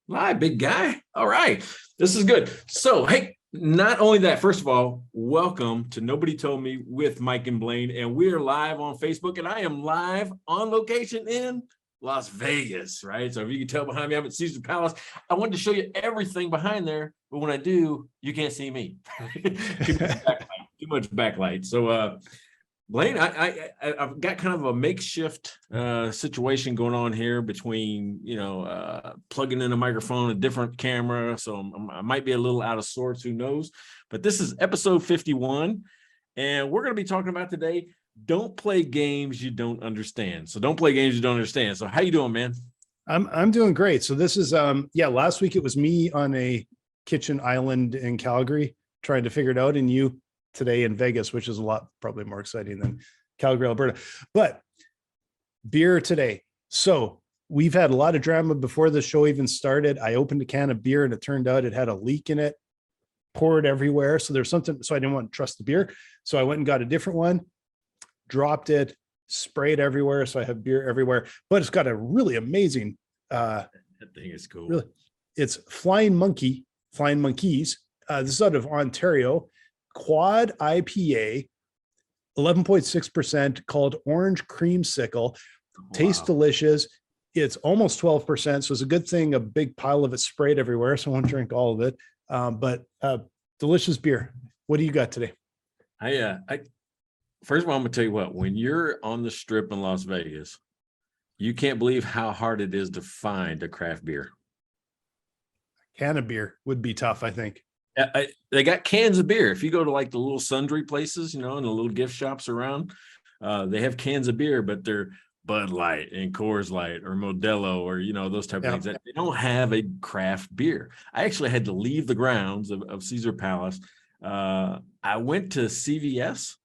Live, big guy. All right. This is good. So, hey, not only that, first of all, welcome to Nobody Told Me with Mike and Blaine. And we're live on Facebook, and I am live on location in Las Vegas, right? So if you can tell behind me, I'm at Caesar Palace. I wanted to show you everything behind there, but when I do, you can't see me. Too much backlight. So Blaine, I've got kind of a makeshift situation going on here between, plugging in a microphone, a different camera. So I might be a little out of sorts, who knows? But this is episode 51. And we're going to be talking about today, don't play games you don't understand. So don't play games you don't understand. So how you doing, man? I'm doing great. So this is, last week it was me on a kitchen island in Calgary trying to figure it out, and you today in Vegas, which is a lot probably more exciting than Calgary, Alberta. But beer today. So we've had a lot of drama before the show even started. I opened a can of beer and it turned out it had a leak in it, poured everywhere. So there's something, so I didn't want to trust the beer. So I went and got a different one, dropped it, sprayed everywhere. So I have beer everywhere, but it's got a really amazing, that thing is cool. Really, it's Flying Monkeys. This is out of Ontario. Quad IPA, 11.6%, called Orange Creamsicle. Tastes delicious. It's almost 12%. So it's a good thing a big pile of it sprayed everywhere. So I won't drink all of it. But delicious beer. What do you got today? I first of all, I'm gonna tell you what, when you're on the strip in Las Vegas, you can't believe how hard it is to find a craft beer. A can of beer would be tough, I think. They got cans of beer. If you go to like the little sundry places, and the little gift shops around, they have cans of beer, but they're Bud Light and Coors Light or Modelo or, those type of things. They don't have a craft beer. I actually had to leave the grounds of Caesar Palace. I went to CVS.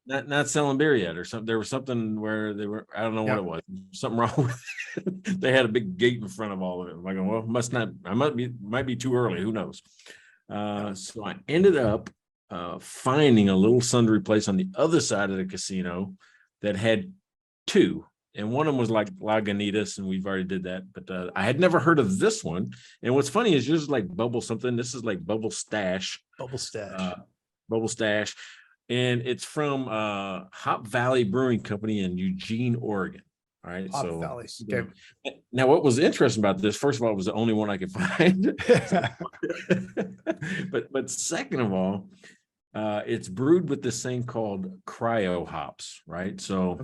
Not selling beer yet or something. There was something where they were, I don't know what it was, something wrong with it. They had a big gate in front of all of it. I'm like, well, might be too early. Who knows? So I ended up finding a little sundry place on the other side of the casino that had two. And one of them was like Lagunitas, and we've already did that. But I had never heard of this one. And what's funny is yours is like Bubble something. This is like Bubble Stash. Bubble Stash. And it's from Hop Valley Brewing Company in Eugene, Oregon. All right. Hop Valley. Okay. Now, what was interesting about this, first of all, it was the only one I could find. but second of all, it's brewed with this thing called cryo hops, right? So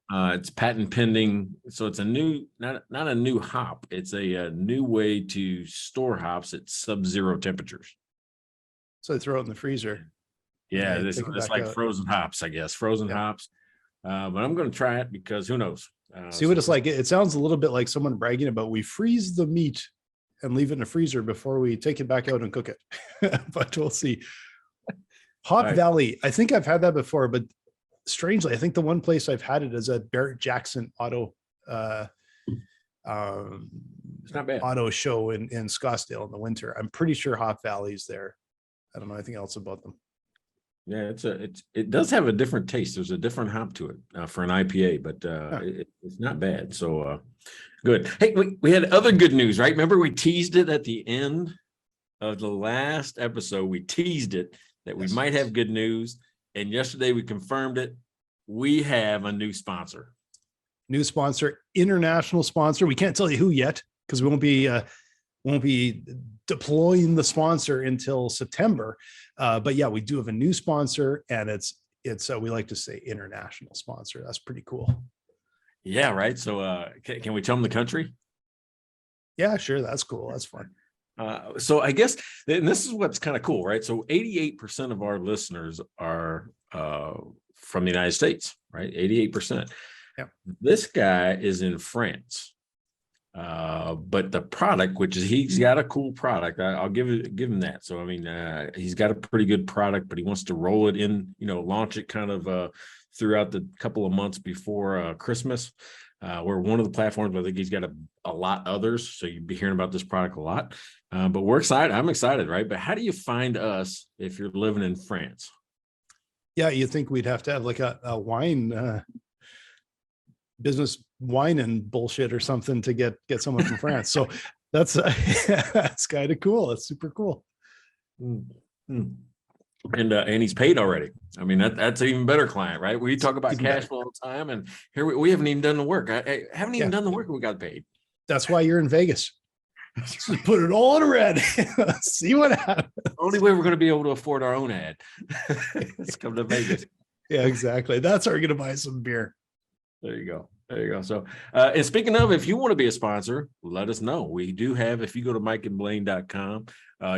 it's patent pending. So it's a new, not a new hop. It's a new way to store hops at sub-zero temperatures. So they throw it in the freezer. Yeah, it's like frozen hops, I guess. Frozen hops. But I'm going to try it because who knows? See what it's like. It sounds a little bit like someone bragging about we freeze the meat and leave it in the freezer before we take it back out and cook it. But we'll see. Hop Valley. I think I've had that before, but strangely, I think the one place I've had it is at Barrett Jackson Auto. It's not bad. Auto show in Scottsdale in the winter. I'm pretty sure Hop Valley's there. I don't know anything else about them. Yeah, it does have a different taste. There's a different hop to it for an IPA, but it's not bad. So good. Hey, we had other good news, right? Remember we teased it at the end of the last episode. We teased it that we might have good news, and yesterday we confirmed it. We have a new sponsor. International sponsor. We can't tell you who yet because we won't be deploying the sponsor until September. But yeah, we do have a new sponsor, and it's we like to say international sponsor. That's pretty cool. Yeah, right. So can we tell them the country? Yeah, sure. That's cool. That's fun. So I guess, and this is what's kind of cool, right? So 88% of our listeners are from the United States, right? 88%. Yeah. This guy is in France. But the product, which is he's got a cool product, I'll give him that. So I mean, he's got a pretty good product, but he wants to roll it in, launch it kind of throughout the couple of months before Christmas. We're one of the platforms. I think he's got a lot others, so you'd be hearing about this product a lot. But we're excited. I'm excited, right? But how do you find us if you're living in France? Yeah, you think we'd have to have like a wine business wine and bullshit or something to get someone from France. So that's that's kind of cool. It's super cool. Mm, mm. And he's paid already. I mean, that's an even better client, right? We talk about Even cash better. flow all the time, and here we haven't even done the work. I haven't even Yeah. done the work. We got paid. That's why you're in Vegas. Just put it all in red. See what happens. Only way we're going to be able to afford our own ad. Let's come to Vegas. Yeah, exactly. That's how we're gonna buy some beer. There you go. There you go. So, and speaking of, if you want to be a sponsor, let us know. We do have, if you go to mikeandblaine.com,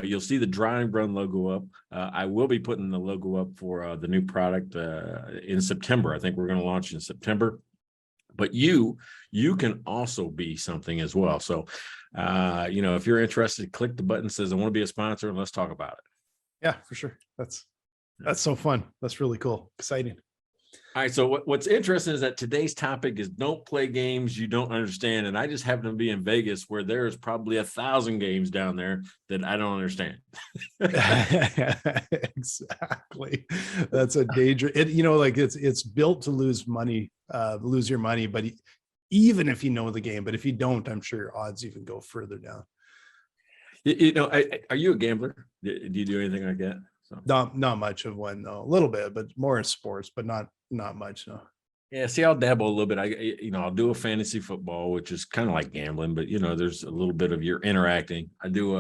you'll see the Dry and Run logo up. I will be putting the logo up for the new product in September. I think we're going to launch in September. But you can also be something as well. So, if you're interested, click the button that says, I want to be a sponsor, and let's talk about it. Yeah, for sure. That's so fun. That's really cool. Exciting. All right. So what's interesting is that today's topic is don't play games you don't understand. And I just happen to be in Vegas where there's probably 1,000 games down there that I don't understand. Exactly. That's a danger. It's built to lose money, lose your money. But even if you know the game, but if you don't, I'm sure your odds even go further down. Are you a gambler? Do you do anything like that? So. Not much of one, no. A little bit, but more in sports, but not much, no. Yeah, see, I'll dabble a little bit. I'll do a fantasy football, which is kind of like gambling, but there's a little bit of you're interacting. I do.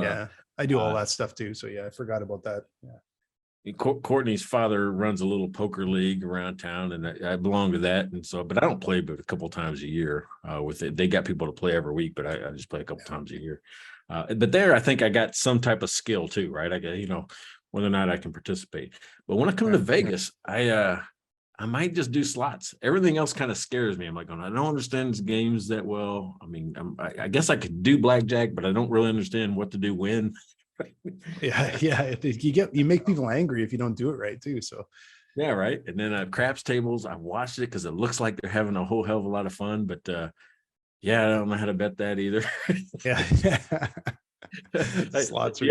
I do all that stuff too. So yeah, I forgot about that. Yeah. Courtney's father runs a little poker league around town, and I belong to that. And so, but I don't play but a couple times a year with it. They got people to play every week, but I just play a couple times a year. But there, I think I got some type of skill too, right? I got, whether or not I can participate. But when I come to Vegas, I might just do slots. Everything else kind of scares me. I'm like, I don't understand these games that well. I mean, I guess I could do blackjack, but I don't really understand what to do when. Yeah. You make people angry if you don't do it right too. So yeah, right. And then craps tables, I watched it because it looks like they're having a whole hell of a lot of fun. But I don't know how to bet that either. Yeah. Slots are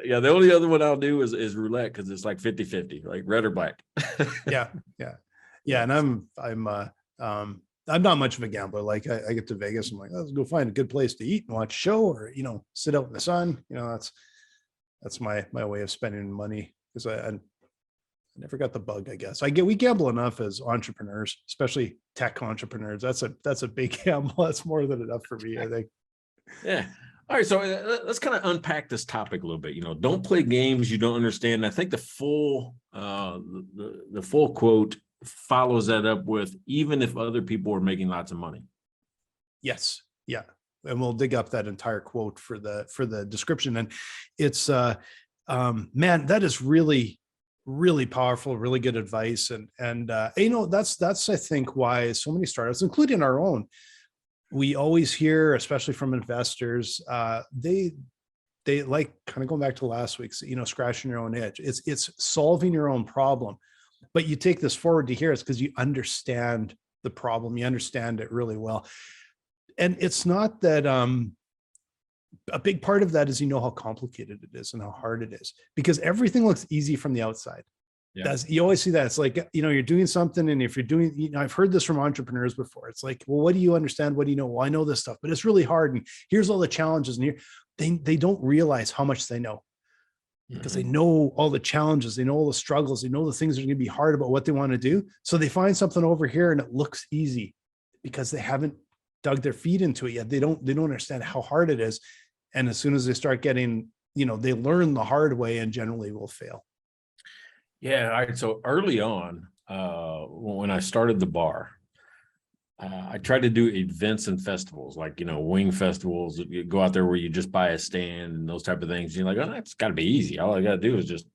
the only other one I'll do is roulette because it's like 50-50, like red or black. Yeah. And I'm not much of a gambler. Like I get to Vegas, I'm like, let's go find a good place to eat and watch a show, or sit out in the sun. That's my way of spending money, because I never got the bug, I guess. We gamble enough as entrepreneurs, especially tech entrepreneurs. That's a big gamble. That's more than enough for me, I think. Yeah. All right, so let's kind of unpack this topic a little bit. Don't play games you don't understand. I think the full quote follows that up with, even if other people are making lots of money. Yes. Yeah. And we'll dig up that entire quote for the description. And it's man, that is really, really powerful, really good advice. And that's I think why so many startups, including our own, we always hear, especially from investors, they like, kind of going back to last week's, scratching your own itch. It's solving your own problem. But you take this forward to here, it's because you understand the problem, you understand it really well. And it's not that a big part of that is how complicated it is and how hard it is, because everything looks easy from the outside. Yeah. You always see that. It's like, you're doing something, and if you're doing, I've heard this from entrepreneurs before. It's like, well, what do you understand? What do you know? Well, I know this stuff, but it's really hard. And here's all the challenges. And they don't realize how much they know, because they know all the challenges, they know all the struggles, they know the things that are going to be hard about what they want to do. So they find something over here and it looks easy because they haven't dug their feet into it yet. They don't understand how hard it is. And as soon as they start getting, they learn the hard way and generally will fail. Yeah. All right. So early on, when I started the bar, I tried to do events and festivals, like, wing festivals. You go out there where you just buy a stand and those type of things. You're like, oh, that's got to be easy. All I got to do is just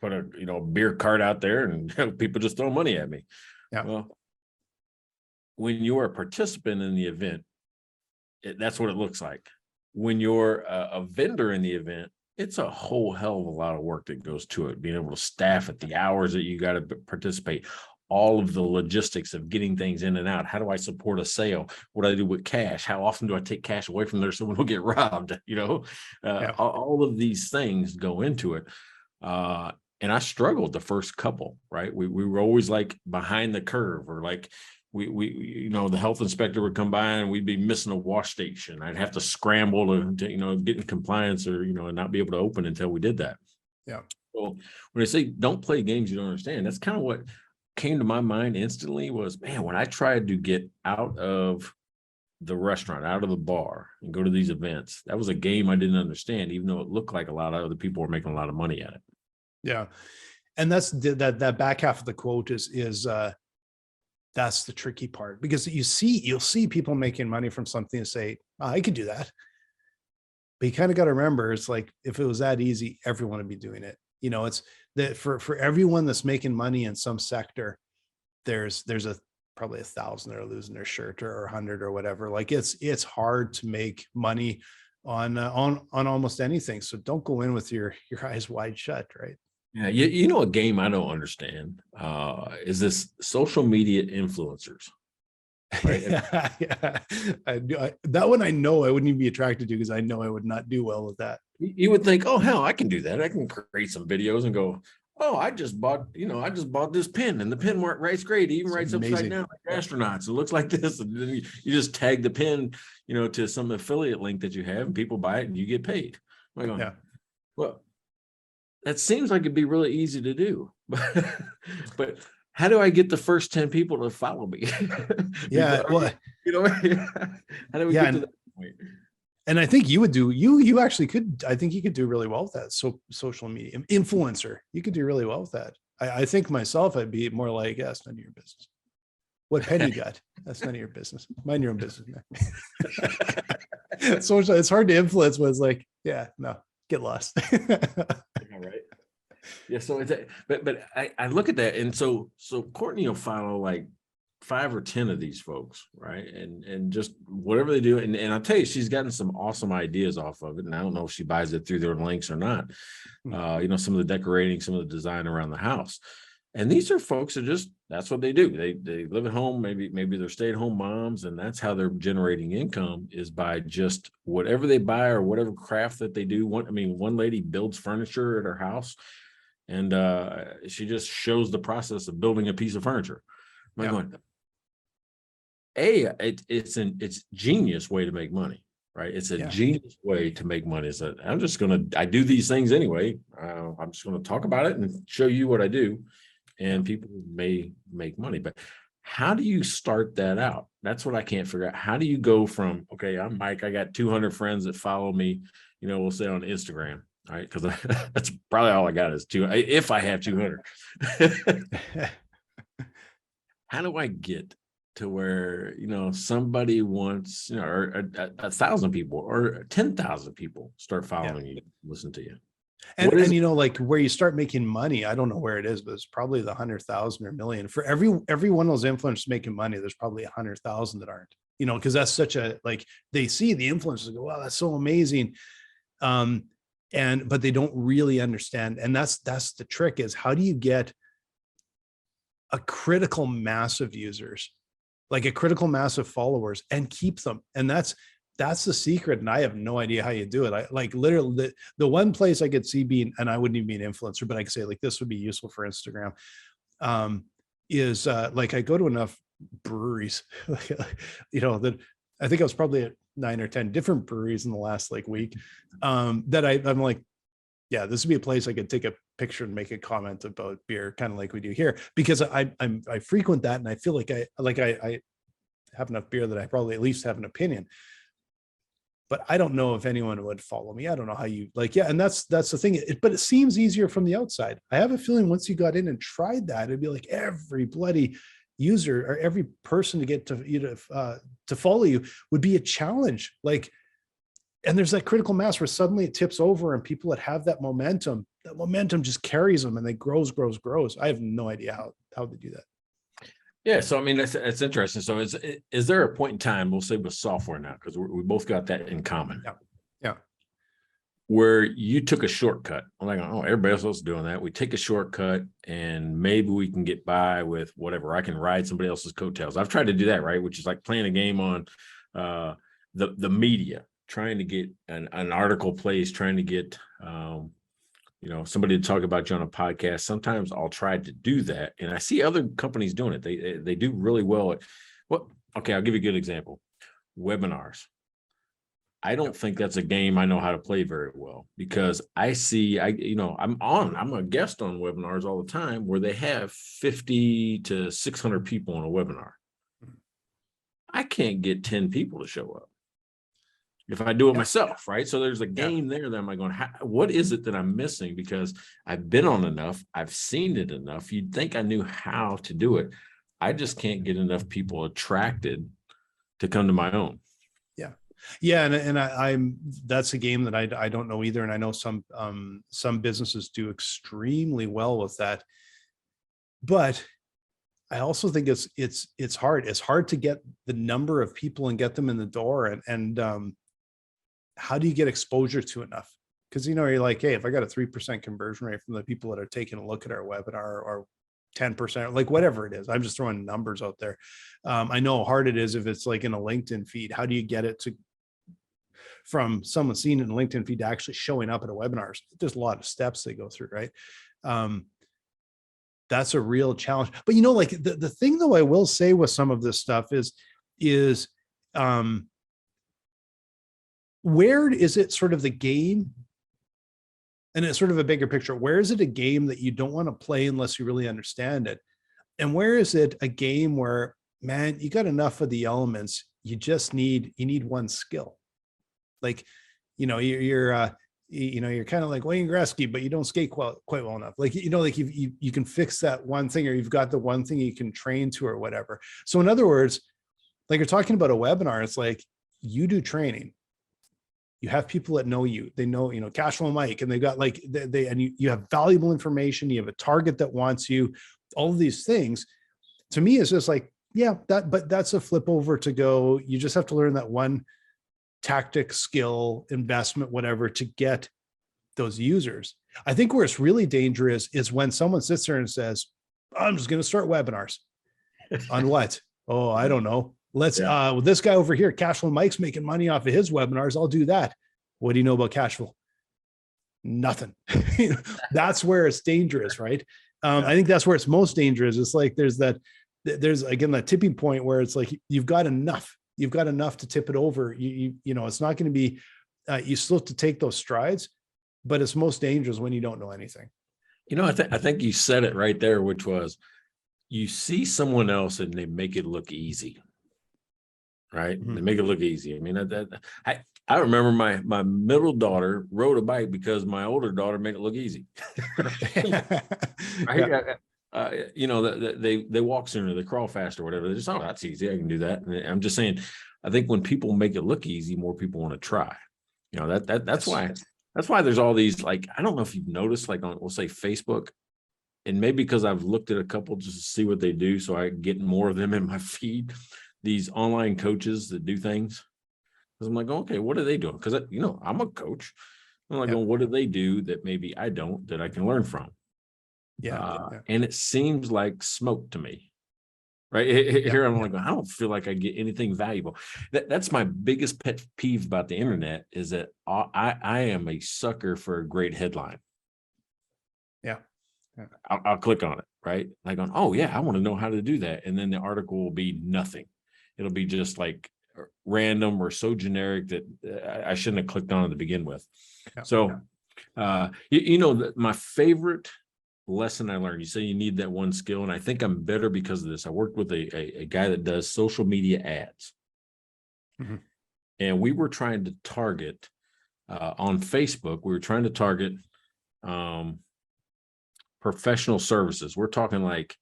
put a beer cart out there and people just throw money at me. Yeah. Well, when you're a participant in the event, that's what it looks like. When you're a vendor in the event, it's a whole hell of a lot of work that goes to it. Being able to staff at the hours that you got to participate, all of the logistics of getting things in and out. How do I support a sale? What do I do with cash? How often do I take cash away from there so someone will get robbed? All of these things go into it. And I struggled the first couple, right? We were always like behind the curve, or like the health inspector would come by and we'd be missing a wash station. I'd have to scramble to get in compliance or, and not be able to open until we did that. Yeah. So when I say don't play games you don't understand, that's kind of what came to my mind instantly was, man, when I tried to get out of the restaurant, out of the bar and go to these events, that was a game I didn't understand, even though it looked like a lot of other people were making a lot of money at it. Yeah. And that's that back half of the quote is that's the tricky part, because you'll see people making money from something and say, oh, I could do that. But you kind of got to remember, it's like, if it was that easy, everyone would be doing it. It's that for everyone that's making money in some sector, there's probably 1,000 that are losing their shirt, or 100 or whatever. Like it's hard to make money on almost anything. So don't go in with your eyes wide shut, right? Yeah, a game I don't understand is this social media influencers. Right? Yeah. That one I know I wouldn't even be attracted to, because I know I would not do well with that. You would think, oh hell, I can do that. I can create some videos and go, oh, I just bought this pen and the pen writes great. It even writes upside down like astronauts. It looks like this. And then you just tag the pen, to some affiliate link that you have, and people buy it and you get paid. I'm going, well, that seems like it'd be really easy to do. But how do I get the first 10 people to follow me? Yeah. Well, how do we get to that point? And I think you would do, you actually could, I think you could do really well with that. So social media influencer, you could do really well with that. I think myself, I'd be more like, yeah, it's none of your business. What pen you got? That's none of your business. Mind your own business, man. Social, it's hard to influence, but it's like, yeah, no, get lost. All right. Yeah. So it's but I look at that, and so Courtney will follow like 5 or 10 of these folks, right? And just whatever they do. And I'll tell you, she's gotten some awesome ideas off of it. And I don't know if she buys it through their links or not. Some of the decorating, some of the design around the house. And these are folks that that's what they do. They live at home, maybe they're stay-at-home moms, and that's how they're generating income, is by just whatever they buy or whatever craft that they do. One lady builds furniture at her house, and she just shows the process of building a piece of furniture. I'm going, it's genius way to make money, right? It's a genius way to make money. So I do these things anyway. I'm just going to talk about it and show you what I do, and people may make money. But how do you start that out? That's what I can't figure out. How do you go from, okay, I'm Mike, I got 200 friends that follow me, we'll say on Instagram, right? Because that's probably all I got is 200, if I have 200. How do I get to where, somebody wants, or 1,000 people or 10,000 people start following you, listen to you? And like where you start making money, I don't know where it is, but it's probably the 100,000 or million. For every one of those influencers making money, there's probably 100,000 that aren't, because that's such a, like, they see the influencers and go, wow, that's so amazing. But they don't really understand. And that's the trick, is how do you get a critical mass of users, like a critical mass of followers, and keep them? And that's the secret. And I have no idea how you do it. I like literally the one place I could see being, and I wouldn't even be an influencer, but I could say like, this would be useful for Instagram, is like I go to enough breweries, that I think I was probably at 9 or 10 different breweries in the last week, that I'm like, yeah, this would be a place I could take a picture and make a comment about beer, kind of like we do here, because I frequent that, and I feel like I have enough beer that I probably at least have an opinion. But I don't know if anyone would follow me. I don't know how you and that's the thing. But it seems easier from the outside. I have a feeling once you got in and tried that, it'd be like every bloody user or every person to get to follow you would be a challenge. And there's that critical mass where suddenly it tips over, and people that have that momentum just carries them, and they grows. I have no idea how they do that. Yeah. So, that's interesting. So is there a point in time, we'll say with software now, because we both got that in common. Yeah. Where you took a shortcut. I'm like, oh, everybody else is doing that. We take a shortcut, and maybe we can get by with whatever. I can ride somebody else's coattails. I've tried to do that, right? Which is like playing a game on the media, trying to get an article placed, trying to get somebody to talk about you on a podcast. Sometimes I'll try to do that, and I see other companies doing it. They do really well at okay, I'll give you a good example. Webinars. I don't think that's a game I know how to play very well, because I'm a guest on webinars all the time where they have 50 to 600 people on a webinar. I can't get 10 people to show up if I do it myself, right? So there's a game there that I'm like going, what is it that I'm missing? Because I've been on enough, I've seen it enough. You'd think I knew how to do it. I just can't get enough people attracted to come to my own. Yeah, and I'm that's a game that I don't know either, and I know some businesses do extremely well with that, but I also think it's hard. It's hard to get the number of people and get them in the door, and how do you get exposure to enough? Because you're like, hey, if I got a 3% conversion rate from the people that are taking a look at our webinar, or 10%, like whatever it is, I'm just throwing numbers out there. I know how hard it is if it's like in a LinkedIn feed. How do you get it to from someone seeing it in LinkedIn feed to actually showing up at a webinar? There's a lot of steps they go through, right? That's a real challenge. But like the thing though, I will say with some of this stuff is where is it sort of the game? And it's sort of a bigger picture. Where is it a game that you don't want to play unless you really understand it? And where is it a game where, man, you got enough of the elements, you need one skill? Like, you're kind of like Wayne Gretzky, but you don't skate quite well enough. Like, like you can fix that one thing, or you've got the one thing you can train to, or whatever. So in other words, like you're talking about a webinar, it's like you do training. You have people that know you, they know, Cashflow Mike, and they've got like, you have valuable information. You have a target that wants you, all of these things. To me, it's just like, but that's a flip over to go. You just have to learn that one tactic, skill, investment, whatever, to get those users. I think where it's really dangerous is when someone sits there and says, I'm just going to start webinars. On what? Oh, I don't know. Let's, this guy over here, Cashflow Mike's making money off of his webinars. I'll do that. What do you know about Cashflow? Nothing. That's where it's dangerous, right? I think that's where it's most dangerous. It's like, there's again, that tipping point where it's like, you've got enough to tip it over. It's not going to be, you still have to take those strides, but it's most dangerous when you don't know anything. I think you said it right there, which was, you see someone else and they make it look easy, right? Mm-hmm. They make it look easy. I mean, I remember my middle daughter rode a bike because my older daughter made it look easy. Right? They walk sooner, they crawl faster, whatever. They just, oh, that's easy, I can do that. And I'm just saying, I think when people make it look easy, more people want to try. That's why there's all these, like, I don't know if you've noticed, like on, we'll say Facebook, and maybe because I've looked at a couple just to see what they do, so I get more of them in my feed. These online coaches that do things, because I'm like, okay, what are they doing? Because I'm a coach. I'm like, what do they do that maybe I don't, that I can learn from? And it seems like smoke to me, right? Here I'm like, I don't feel like I get anything valuable. That's my biggest pet peeve about the internet, is that I am a sucker for a great headline. I'll click on it, right? Like, oh yeah, I want to know how to do that. And then the article will be nothing. It'll be just like random or so generic that I shouldn't have clicked on it to begin with. So, my favorite lesson I learned, you say you need that one skill, and I think I'm better because of this. I worked with a guy that does social media ads. Mm-hmm. And we were trying to target on Facebook, we were trying to target professional services. We're talking like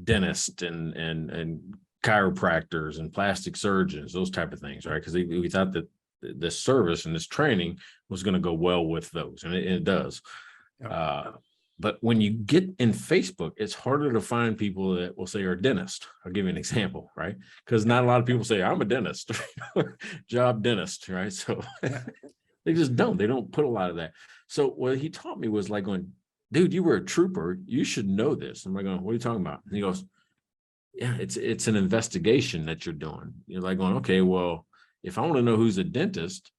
dentists and chiropractors and plastic surgeons, those type of things, right? Because we thought that this service and this training was going to go well with those, and it does. But when you get in Facebook, it's harder to find people that will say are a dentist. I'll give you an example, right? Because not a lot of people say I'm a dentist, job dentist, right? So they just don't. They don't put a lot of that. So what he taught me was like going, dude, you were a trooper. You should know this. I'm like going, what are you talking about? And he goes, yeah, it's an investigation that you're doing. You're like going, okay, well, if I want to know who's a dentist,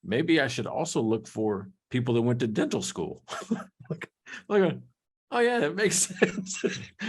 maybe I should also look for people that went to dental school. like, oh yeah, that makes sense.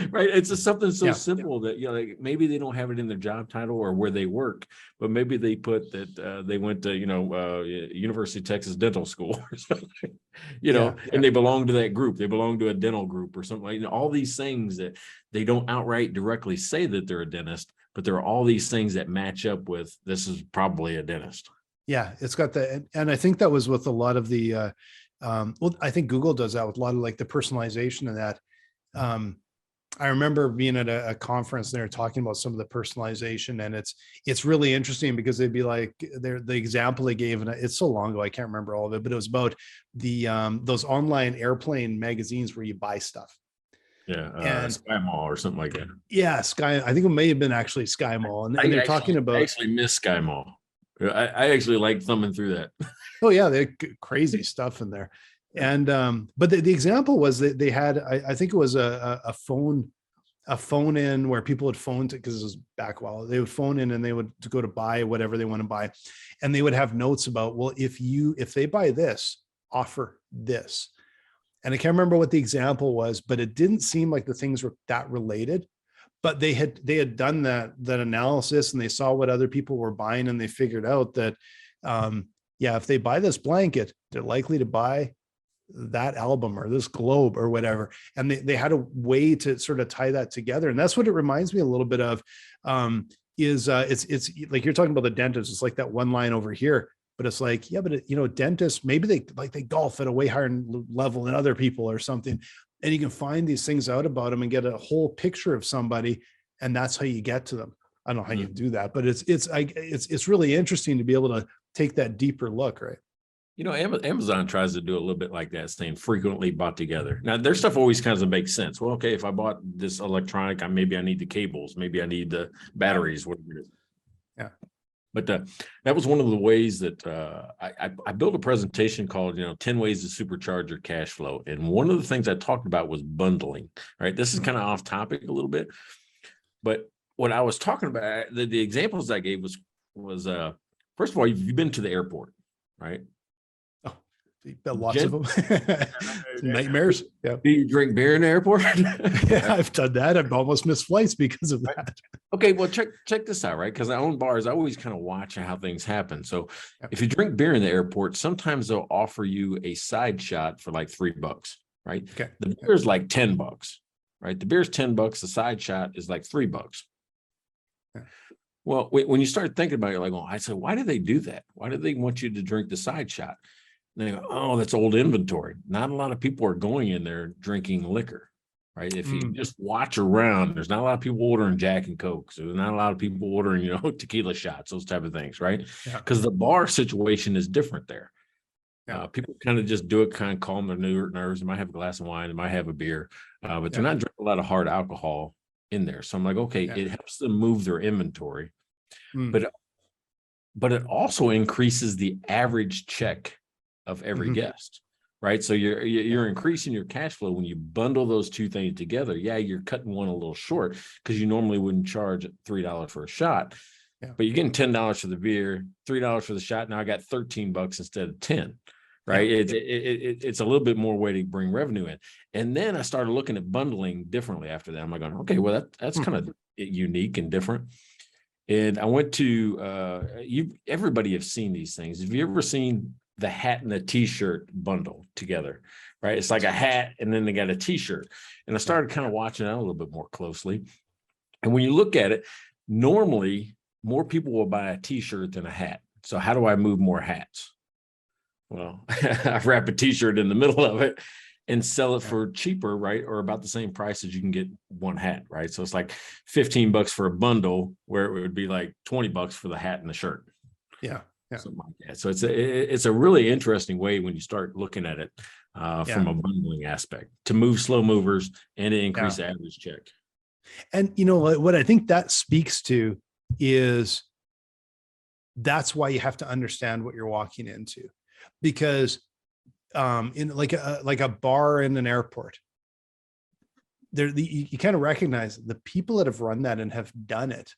Right. It's just something so simple that, like maybe they don't have it in their job title or where they work, but maybe they put that they went to, University of Texas Dental School or something, and they belong to that group. They belong to a dental group or something like all these things that they don't outright directly say that they're a dentist, but there are all these things that match up with this is probably a dentist. Yeah, it's got the, and I think that was with a lot of the, well, I think Google does that with a lot of like the personalization of that. I remember being at a conference and they were talking about some of the personalization, and it's really interesting because they'd be like, the example they gave, and it's so long ago, I can't remember all of it, but it was about the, those online airplane magazines where you buy stuff. And Sky Mall or something like that. Yeah, Sky. I think it may have been actually Sky Mall, and they're talking about. I actually miss Sky Mall. I actually like thumbing through that. Oh yeah, they crazy stuff in there, and but the example was that they had, I think it was a phone in where people would phone to, because it was back while they would phone in and they would go to buy whatever they want to buy, and they would have notes about, well, if they buy this, offer this. And I can't remember what the example was, but it didn't seem like the things were that related. But they had done that analysis, and they saw what other people were buying, and they figured out that, if they buy this blanket, they're likely to buy that album or this globe or whatever. And they had a way to sort of tie that together. And that's what it reminds me a little bit of, it's like you're talking about the dentist. It's like that one line over here. But it's like, yeah, but dentists, maybe they golf at a way higher level than other people or something. And you can find these things out about them and get a whole picture of somebody. And that's how you get to them. I don't know how you do that, but it's really interesting to be able to take that deeper look, right? Amazon tries to do a little bit like that, saying frequently bought together. Now, their stuff always kind of makes sense. Well, okay, if I bought this electronic, maybe I need the cables, maybe I need the batteries, whatever it is. Yeah. But that was one of the ways that I built a presentation called, 10 ways to supercharge your cash flow. And one of the things I talked about was bundling, right? This is kind of off topic a little bit. But what I was talking about, the examples I gave was first of all, you've been to the airport, right? Oh, lots of them. Nightmares. Yeah. Do you drink beer in the airport? Yeah, I've done that. I've almost missed flights because of that. Okay, well, check this out, right? Because I own bars, I always kind of watch how things happen. So if you drink beer in the airport, sometimes they'll offer you a side shot for like $3, right? Okay. The beer is like $10, right? The beer's $10. The side shot is like $3. Yeah. Well, when you start thinking about it, you're like, well, I said, why do they do that? Why do they want you to drink the side shot? And they go, oh, that's old inventory. Not a lot of people are going in there drinking liquor, right? If you just watch around, there's not a lot of people ordering Jack and Coke. So there's not a lot of people ordering, tequila shots, those type of things, right? Because the bar situation is different there. People kind of just do it, kind of calm their nerves. They might have a glass of wine, they might have a beer, but they're not drinking a lot of hard alcohol in there. So I'm like, okay, it helps them move their inventory, but it also increases the average check of every guest, right? So you're increasing your cash flow when you bundle those two things together. Yeah, you're cutting one a little short because you normally wouldn't charge $3 for a shot, but you're getting $10 for the beer, $3 for the shot. Now I got $13 instead of 10. Right. It's a little bit more way to bring revenue in. And then I started looking at bundling differently after that. I'm like, okay, well, that's kind of unique and different. And I went to everybody have seen these things. Have you ever seen the hat and the t-shirt bundle together? Right. It's like a hat and then they got a t-shirt. And I started kind of watching that a little bit more closely. And when you look at it, normally more people will buy a t-shirt than a hat. So how do I move more hats? Well, I wrap a t-shirt in the middle of it and sell it for cheaper, right? Or about the same price as you can get one hat, right? So it's like $15 for a bundle, where it would be like $20 for the hat and the shirt. Yeah. Something like that. So it's a really interesting way when you start looking at it from a bundling aspect to move slow movers and to increase the average check. And what I think that speaks to is that's why you have to understand what you're walking into. Because in like a bar in an airport, you kind of recognize the people that have run that and have done it,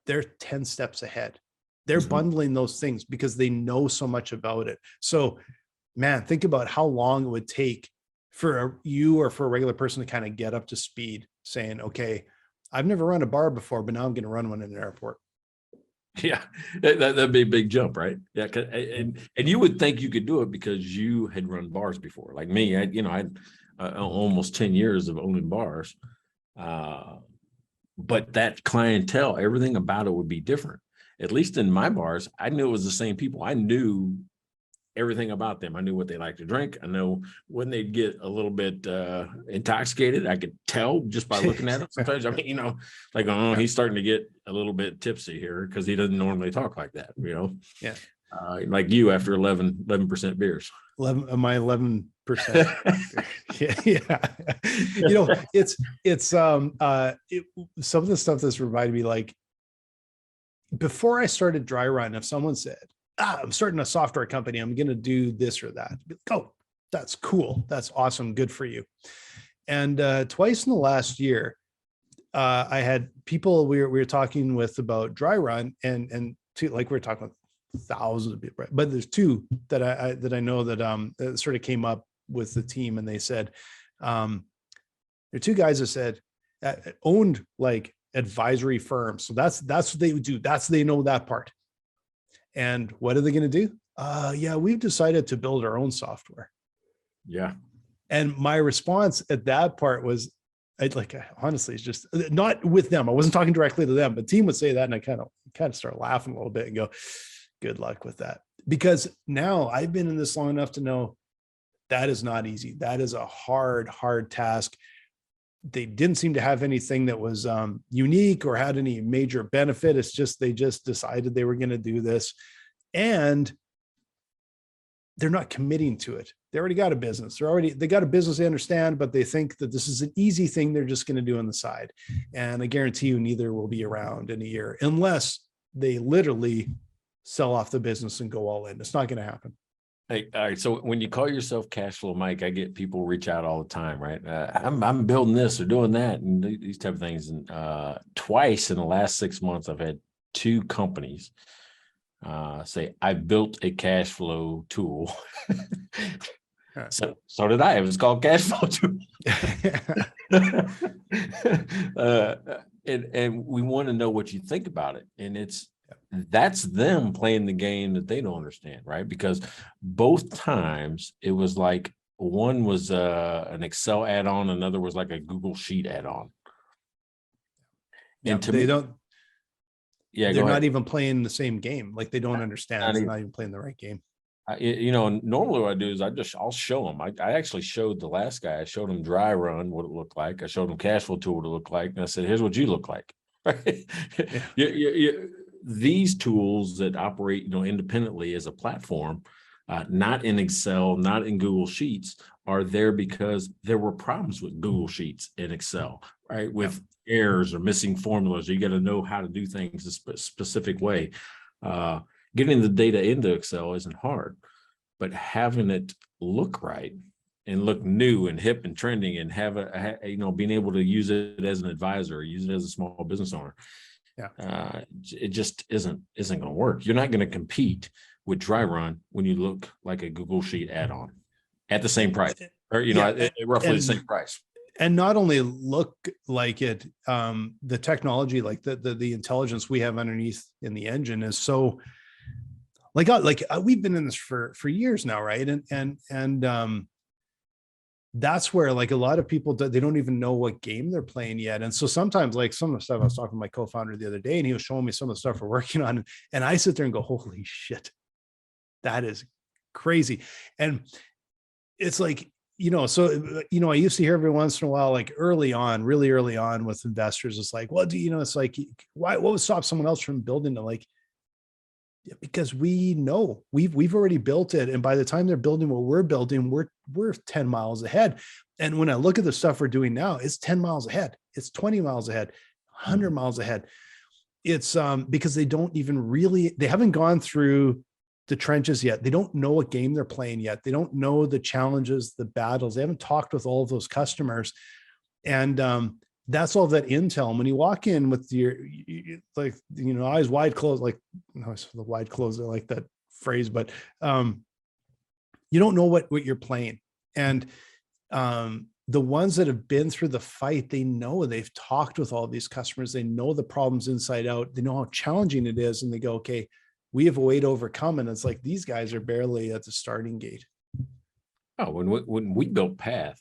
they're 10 steps ahead. They're bundling those things because they know so much about it. So man, think about how long it would take for you or for a regular person to kind of get up to speed saying, okay, I've never run a bar before, but now I'm going to run one in an airport. Yeah, that'd be a big jump, right? Yeah, and you would think you could do it because you had run bars before. Like me, I had almost 10 years of owning bars, but that clientele, everything about it would be different. At least in my bars, I knew it was the same people. I knew everything about them. I knew what they like to drink. I know when they'd get a little bit intoxicated. I could tell just by looking at them. Sometimes, I mean, like, oh, he's starting to get a little bit tipsy here because he doesn't normally talk like that, Yeah. Like you after 11% beers. 11%. Yeah. Some of the stuff that's reminded me, like, before I started dry run, if someone said, I'm starting a software company, I'm going to do this or that. Oh, that's cool. That's awesome. Good for you. And twice in the last year, I had people we were talking with about dry run, and two, like we were talking with thousands of people, right? But there's two that I know that sort of came up with the team, and they said, there are two guys that said owned like advisory firms. So that's what they would do. They know that part. And what are they going to do? Yeah, we've decided to build our own software. Yeah. And my response at that part was, honestly, it's just not with them. I wasn't talking directly to them, but team would say that. And I kind of start laughing a little bit and go, good luck with that. Because now I've been in this long enough to know that is not easy. That is a hard task. They didn't seem to have anything that was unique or had any major benefit. It's just, they just decided they were going to do this, and they're not committing to it. They already got a business. They got a business they understand, but they think that this is an easy thing they're just going to do on the side. And I guarantee you neither will be around in a year unless they literally sell off the business and go all in. It's not going to happen. Hey, all right. So when you call yourself Cash Flow Mike, I get people reach out all the time, right? I'm building this or doing that and these type of things. And twice in the last 6 months, I've had two companies say, I built a cash flow tool. So did I. It was called Cash Flow Tool. And we want to know what you think about it. And that's them playing the game that they don't understand, right? Because both times it was like one was an Excel add-on, another was like a Google Sheet add-on. And they're not even playing the same game. Like, they don't understand. They're not even playing the right game. Normally what I do is I'll show them. I actually showed the last guy. I showed him dry run, what it looked like. I showed him cash flow tool, what it looked like. And I said, here's what you look like. Right? Yeah. These tools that operate, independently as a platform, not in Excel, not in Google Sheets, are there because there were problems with Google Sheets and Excel, right? With errors or missing formulas. You got to know how to do things a specific way. Getting the data into Excel isn't hard, but having it look right and look new and hip and trending, and have being able to use it as an advisor, use it as a small business owner. Yeah, it just isn't going to work. You're not going to compete with dry run when you look like a Google Sheet add-on at the same price, or at roughly the same price. And not only look like it, the technology, like the intelligence we have underneath in the engine is so like we've been in this for years now, right? And that's where, like, a lot of people, they don't even know what game they're playing yet. And so sometimes, like, some of the stuff, I was talking to my co-founder the other day, and he was showing me some of the stuff we're working on, and I sit there and go, holy shit, that is crazy. And it's like, so, I used to hear every once in a while, like really early on with investors, it's like, well, it's like, what would stop someone else from building it? Like, because we know we've already built it. And by the time they're building what we're building, we're 10 miles ahead. And when I look at the stuff we're doing now, it's 10 miles ahead. It's 20 miles ahead, 100 miles ahead. It's because they haven't gone through the trenches yet. They don't know what game they're playing yet. They don't know the challenges, the battles. They haven't talked with all of those customers. And that's all that intel. And when you walk in with your, eyes wide closed, like, the wide closed, I like that phrase, but you don't know what you're playing. And the ones that have been through the fight, they know, they've talked with all these customers. They know the problems inside out. They know how challenging it is. And they go, okay, we have a way to overcome. And it's like, these guys are barely at the starting gate. Oh, when we built Path,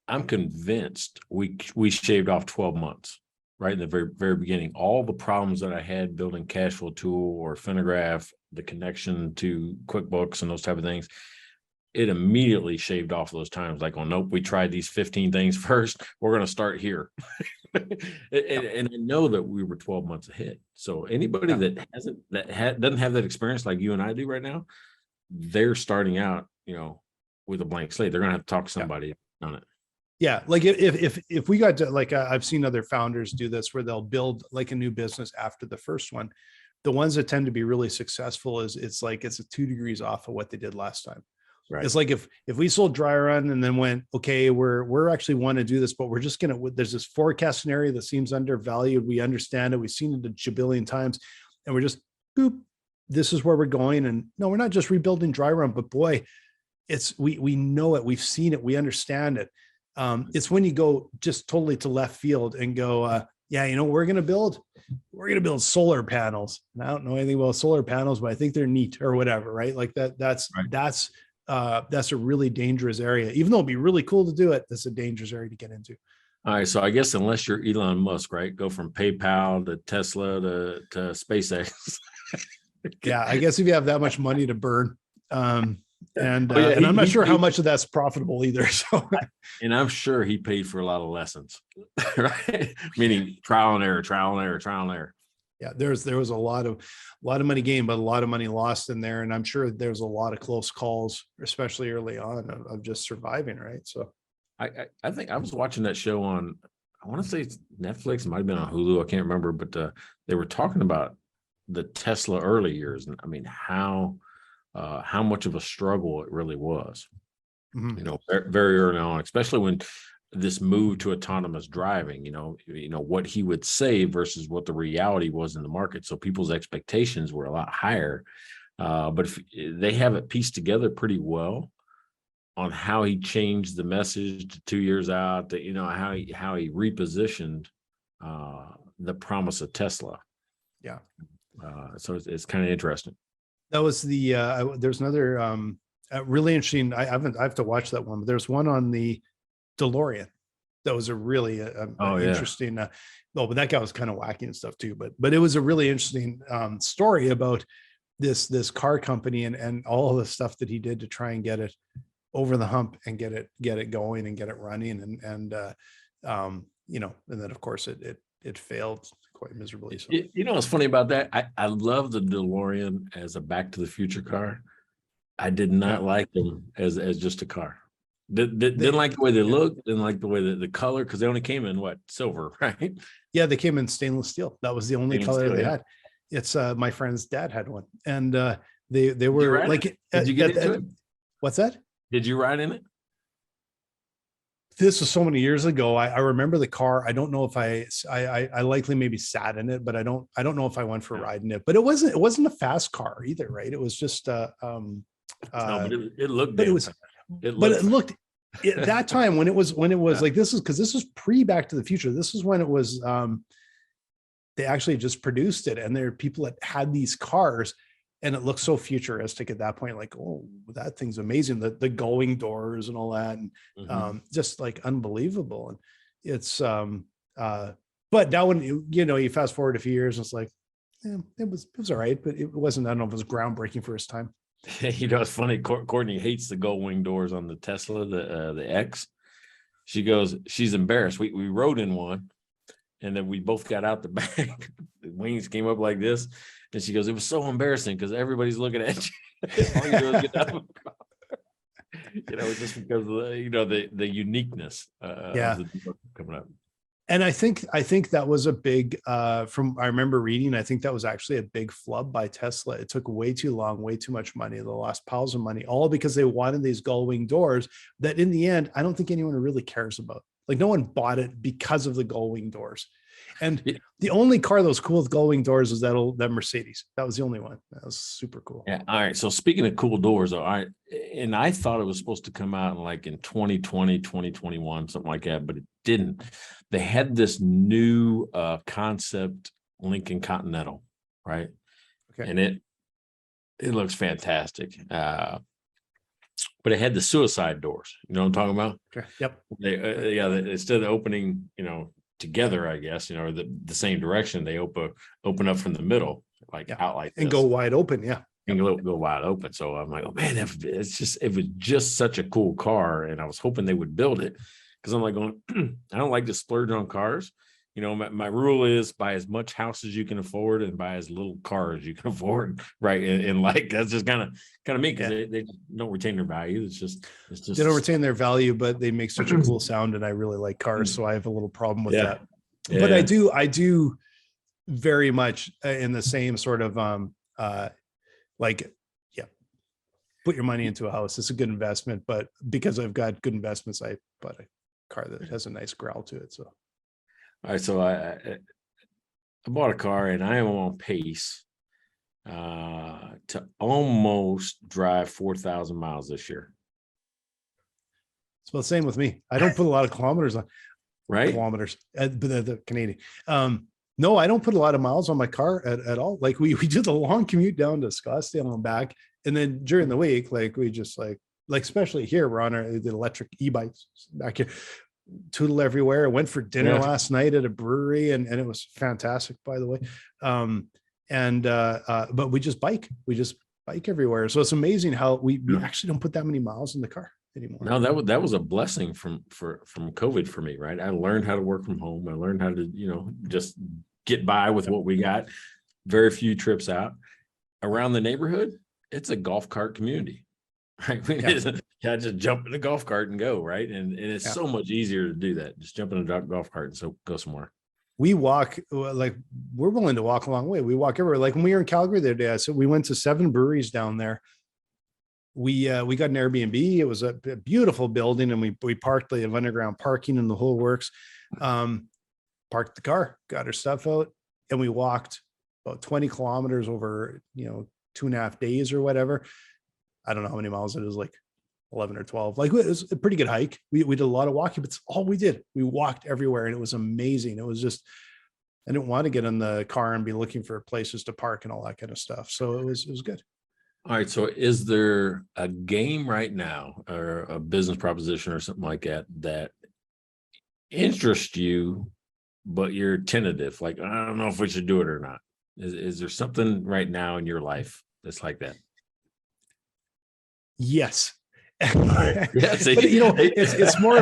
I'm convinced we shaved off 12 months, right in the very beginning. All the problems that I had building Cashflow Tool or Finograph, the connection to QuickBooks and those type of things, it immediately shaved off those times. Like, oh nope, we tried these 15 things first. We're going to start here. And I know that we were 12 months ahead. So anybody that doesn't have that experience like you and I do right now, they're starting out, with a blank slate. They're going to have to talk to somebody on it. Yeah. Like if we got to, like, I've seen other founders do this where they'll build like a new business after the first one. The ones that tend to be really successful it's a 2 degrees off of what they did last time. Right. It's like if we sold dry run and then went, okay, we're actually want to do this, but we're just going to, there's this forecast scenario that seems undervalued. We understand it. We've seen it a jabillion times and we're just, boop, this is where we're going. And no, we're not just rebuilding dry run, but boy, we know it. We've seen it. We understand it. It's when you go just totally to left field and go, we're going to build solar panels. And I don't know anything about solar panels, but I think they're neat or whatever. Right. Like that's a really dangerous area. Even though it'd be really cool to do it, that's a dangerous area to get into. All right. So I guess unless you're Elon Musk, right? Go from PayPal to Tesla to SpaceX. Yeah. I guess if you have that much money to burn, and I'm not sure how much of that's profitable either. So, and I'm sure he paid for a lot of lessons, right? Meaning trial and error. Yeah, there was a lot of money gained, but a lot of money lost in there. And I'm sure there's a lot of close calls, especially early on, of just surviving. Right. So I think I was watching that show on, I want to say it's Netflix, it might have been on Hulu, I can't remember, but they were talking about the Tesla early years. And I mean, how much of a struggle it really was, very early on, especially when this move to autonomous driving, what he would say versus what the reality was in the market. So people's expectations were a lot higher. But if they have it pieced together pretty well on how he changed the message to 2 years out, that, how he repositioned the promise of Tesla. Yeah. So it's kind of interesting. That was there's another really interesting. I have to watch that one, but there's one on the DeLorean. That was a really interesting. But that guy was kind of wacky and stuff too. But it was a really interesting story about this car company and all of the stuff that he did to try and get it over the hump and get it going and get it running and then of course it failed quite miserably. So what's funny about that? I love the DeLorean as a Back to the Future car. I did not like them as just a car. Didn't like the way they looked, didn't like the way the color, because they only came in silver, right? Yeah, they came in stainless steel. That was the only color they had. It's my friend's dad had one, and they were like, did you get into it? What's that? Did you ride in it? This was so many years ago. I remember the car. I don't know if I likely maybe sat in it, but I don't know if I went for a ride in it. But it wasn't a fast car either, right? It was just no, but it looked. But it looked at that time when it was like this is pre Back to the Future. This is when it was they actually just produced it, and there are people that had these cars. And it looked so futuristic at that point, like, oh, that thing's amazing. The going doors and all that, and just like unbelievable. And it's, but now when you fast forward a few years, and it's like, it was all right, but it wasn't. I don't know if it was groundbreaking for his time. It's funny. Courtney hates the gull wing doors on the Tesla, the X. She goes, she's embarrassed. We rode in one, and then we both got out the back. The wings came up like this. And she goes, it was so embarrassing because everybody's looking at you. All you do is get out of the car. Just because of the uniqueness of the coming up. And I think that was a big from I remember reading, I think that was actually a big flub by Tesla. It took way too long, way too much money. They lost piles of money, all because they wanted these gull wing doors that in the end, I don't think anyone really cares about. Like no one bought it because of the gull wing doors. And Yeah. the only car that was cool with gull wing doors was that Mercedes. That was the only one. That was super cool. Yeah. All right. So speaking of cool doors, all right. And I thought it was supposed to come out in 2020, 2021, something like that, but it didn't. They had this new concept Lincoln Continental, right? Okay. And it looks fantastic. But it had the suicide doors. You know what I'm talking about? Okay. Yep. Instead of opening, together, I guess, or the same direction, they open up from the middle, out like this. And go wide open. Yeah. And go wide open. So I'm like, oh man, it was just such a cool car. And I was hoping they would build it, because I'm like going, I don't like to splurge on cars. My rule is buy as much house as you can afford and buy as little car as you can afford. Right. And that's just kind of me, because they don't retain their value. It's just they don't retain their value, but they make such a cool sound. And I really like cars. So I have a little problem with that. Yeah. But I do very much in the same sort of put your money into a house. It's a good investment, but because I've got good investments, I bought a car that has a nice growl to it. So all right, so I bought a car, and I am on pace to almost drive 4,000 miles this year. It's about the same with me. I don't put a lot of kilometers on. Right? Kilometers, but the Canadian. No, I don't put a lot of miles on my car at all. Like we did a long commute down to Scottsdale and back, and then during the week, we just especially here, we're on the electric e-bikes back here. Tootle everywhere. I went for dinner last night at a brewery, and it was fantastic, by the way. But we just bike everywhere. So it's amazing how we actually don't put that many miles in the car anymore. No, that was a blessing from COVID for me, right? I learned how to work from home. I learned how to, just get by with what we got. Very few trips out around the neighborhood. It's a golf cart community. Right. Just jump in a golf cart and go, right. And it's so much easier to do that. Just jump in a golf cart and so go somewhere. We walk, we're willing to walk a long way. We walk everywhere. Like when we were in Calgary the other day, so we went to 7 breweries down there. We got an Airbnb. It was a beautiful building, and we parked. They have underground parking and the whole works. Parked the car, got our stuff out, and we walked about 20 kilometers over 2.5 days or whatever. I don't know how many miles it is, 11 or 12. It was a pretty good hike. We did a lot of walking, but it's all we did. We walked everywhere, and it was amazing. It was just, I didn't want to get in the car and be looking for places to park and all that kind of stuff. So it was good. All right. So is there a game right now or a business proposition or something like that interests you, but you're tentative? I don't know if we should do it or not. Is there something right now in your life that's like that? Yes. Right. Yeah, so but it's more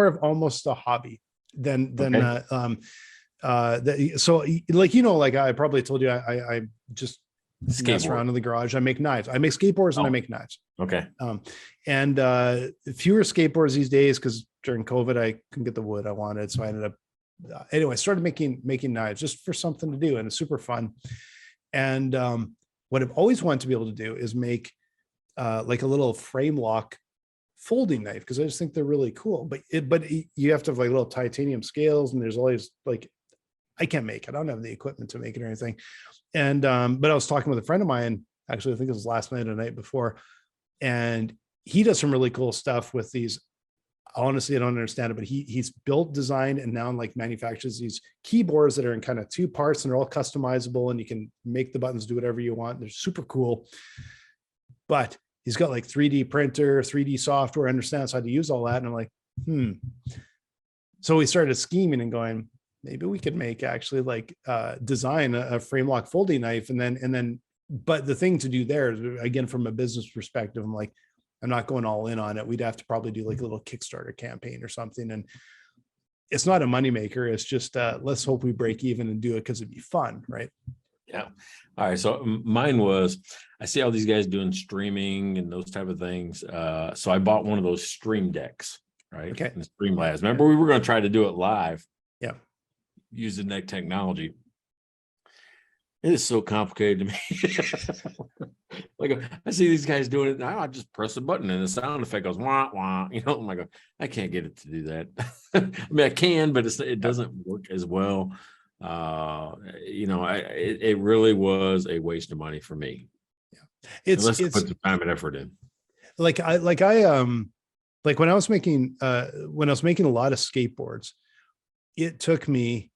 of almost a hobby than I probably told you I just mess around in the garage. I make knives. I make skateboards and I make knives. Okay. And fewer skateboards these days because during COVID I couldn't get the wood I wanted, so I ended up I started making knives just for something to do, and it's super fun. And what I've always wanted to be able to do is make a little frame lock folding knife, because I just think they're really cool. But you have to have little titanium scales, and there's always I can't make it. I don't have the equipment to make it or anything. And but I was talking with a friend of mine, actually, I think it was last night or the night before, and he does some really cool stuff with these. Honestly, I don't understand it, but he's built, designed, and now manufactures these keyboards that are in kind of 2 parts, and they're all customizable, and you can make the buttons do whatever you want. They're super cool. But he's got 3D printer, 3D software, understands how to use all that. And I'm like, So we started scheming and going, maybe we could make actually design a frame lock folding knife. And then, but the thing to do there is, again, from a business perspective, I'm like, I'm not going all in on it. We'd have to probably do a little Kickstarter campaign or something. And it's not a moneymaker. It's just, let's hope we break even and do it because it'd be fun. Right. Yeah. All right. So mine was, I see all these guys doing streaming and those type of things. So I bought one of those stream decks, right? Okay. And Streamlabs. Remember, we were going to try to do it live. Yeah. Using that technology. It is so complicated to me. I see these guys doing it now. I just press a button and the sound effect goes wah wah. You know, I'm like, I can't get it to do that. I mean, I can, but it doesn't work as well. You know, it really was a waste of money for me. It's Unless I put the time and effort in. like like when I was making a lot of skateboards, it took me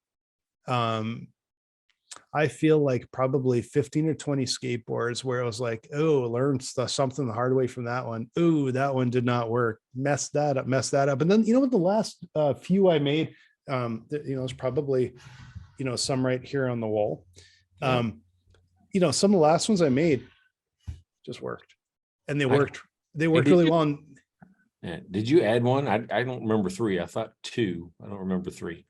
I feel like probably 15 or 20 skateboards where I was like, oh, learned something the hard way from that one. Oh, that one did not work. Messed that up. And then, you know what, the last few I made, you know, it's probably, you know, some right here on the wall. Yeah. You know, some of the last ones I made just worked, and they worked really well. And yeah. Did you add one? I don't remember 3. I thought 2. I don't remember 3.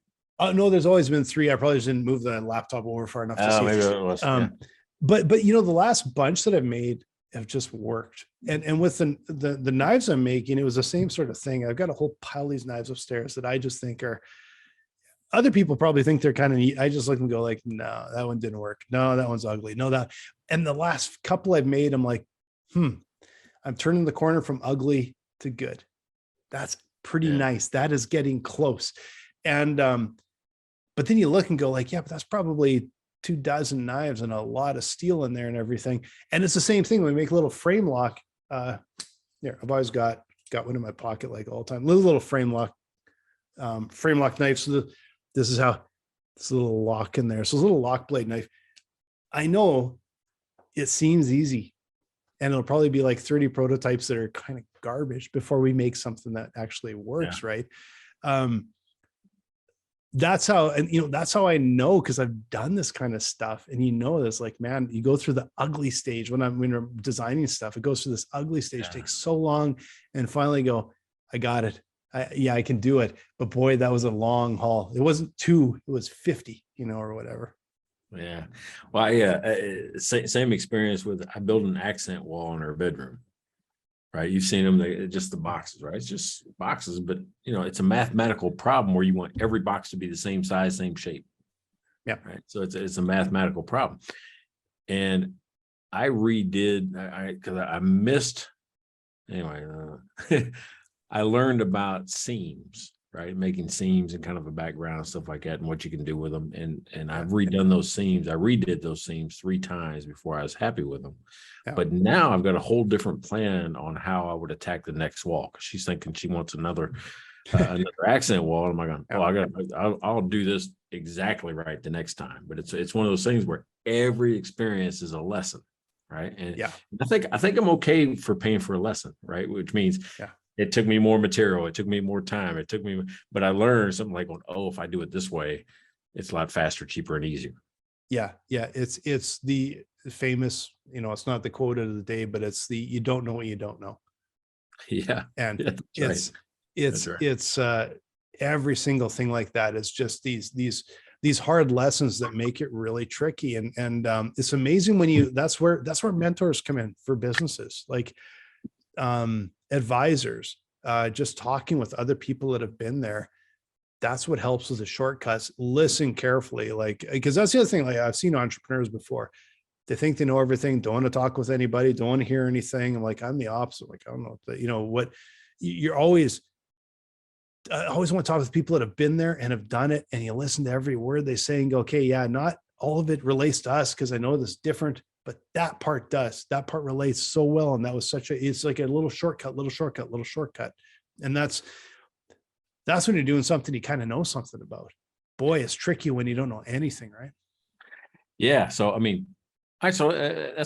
no, there's always been 3. I probably just didn't move the laptop over far enough to see. Maybe it was. Yeah. But you know, the last bunch that I've made have just worked. And with the knives I'm making, it was the same sort of thing. I've got a whole pile of these knives upstairs that I just think are, other people probably think they're kind of neat. I just look and go like, no, that one didn't work. No, that one's ugly. No, that. And the last couple I've made, I'm like, I'm turning the corner from ugly to good. That's pretty nice. That is getting close. And but then you look and go like, yeah, but that's probably 24 knives and a lot of steel in there and everything. And it's the same thing when we make a little frame lock. There, I've always got one in my pocket like all the time. Little frame lock knife. So this is how this little lock in there. So this little lock blade knife. I know it seems easy, and it'll probably be like 30 prototypes that are kind of garbage before we make something that actually works, right? That's how, and you know, that's how I know, because I've done this kind of stuff. And you know, this, like, man, you go through the ugly stage when we're designing stuff. It goes through this ugly stage, takes so long, and finally go, I got it. I can do it. But boy, that was a long haul. It wasn't 2, it was 50, you know, or whatever. Yeah. Well, same experience with, I built an accent wall in our bedroom. Right. You've seen them, just the boxes, right? It's just boxes, but you know, it's a mathematical problem where you want every box to be the same size, same shape. Yeah. Right. So it's a mathematical problem. And I redid, because I missed, anyway, I learned about seams, right? Making seams and kind of a background and stuff like that, and what you can do with them. And I've redone those seams. I redid those seams 3 times before I was happy with them. Yeah. But now I've got a whole different plan on how I would attack the next wall, because she's thinking she wants another accent wall. And I'm like, I'll do this exactly right the next time. But it's one of those things where every experience is a lesson, right? And I think I'm okay for paying for a lesson, right? Which means it took me more material, it took me more time, but I learned something like, oh, if I do it this way, it's a lot faster, cheaper, and easier. Yeah. It's the famous, you know, it's not the quote of the day, but it's the, you don't know what you don't know. Yeah. And it's every single thing like that is just these hard lessons that make it really tricky. And it's amazing when that's where mentors come in for businesses, like advisors, just talking with other people that have been there. That's what helps with the shortcuts. Listen carefully, like, because that's the other thing. Like, I've seen entrepreneurs before, they think they know everything, don't want to talk with anybody, don't want to hear anything. I'm like, I'm the opposite. Like, I don't know, you know what, you're always, I always want to talk with people that have been there and have done it. And you listen to every word they say and go, okay, yeah, not all of it relates to us, because I know this is different, but that part does. That part relates so well. And that was it's like a little shortcut. And that's when you're doing something you kind of know something about. Boy, it's tricky when you don't know anything, right? Yeah. So, I mean, that's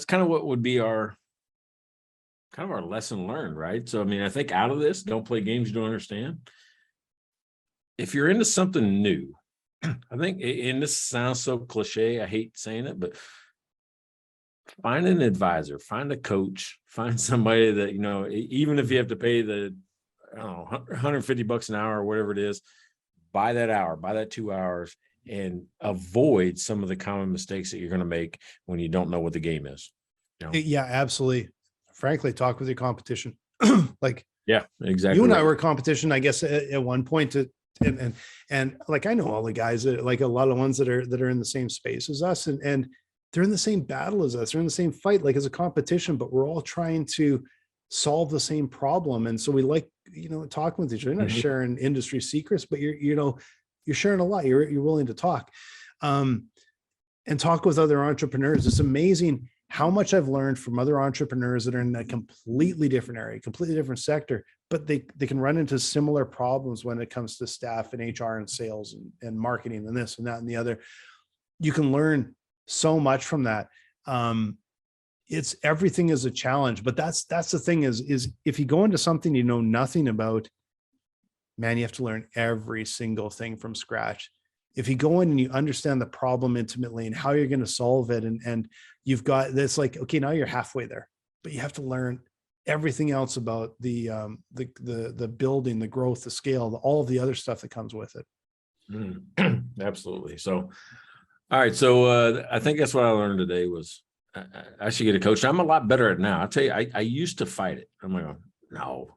kind of what would be our lesson learned, right? So, I mean, I think out of this, don't play games you don't understand. If you're into something new, I think, and this sounds so cliche, I hate saying it, but find an advisor, find a coach, find somebody that, you know, even if you have to pay the, I don't know, $150 an hour or whatever it is, buy that hour, buy that 2 hours, and avoid some of the common mistakes that you're going to make when you don't know what the game is. You know? Yeah, absolutely. Frankly, talk with your competition. Like, yeah, exactly. You and I were competition, I guess, at one point. And like, I know all the guys that, like, a lot of ones that are in the same space as us, and they're in the same battle as us. They're in the same fight, like as a competition, but we're all trying to solve the same problem. And so we like, talking with each other. You're not Mhm. sharing industry secrets, but you're sharing a lot. You're willing to talk, and talk with other entrepreneurs. It's amazing how much I've learned from other entrepreneurs that are in a completely different area, completely different sector, but they can run into similar problems when it comes to staff and HR and sales and marketing and this and that and the other. You can learn so much from that. It's everything is a challenge, but that's the thing is if you go into something you know nothing about, man, you have to learn every single thing from scratch. If you go in and you understand the problem intimately and how you're going to solve it, and you've got this, like, okay, now you're halfway there, but you have to learn everything else about the building, the growth, the scale, all of the other stuff that comes with it. Absolutely. So, all right. So I think that's what I learned today was I should get a coach. I'm a lot better at it now. I'll tell you, I used to fight it. I'm like, no,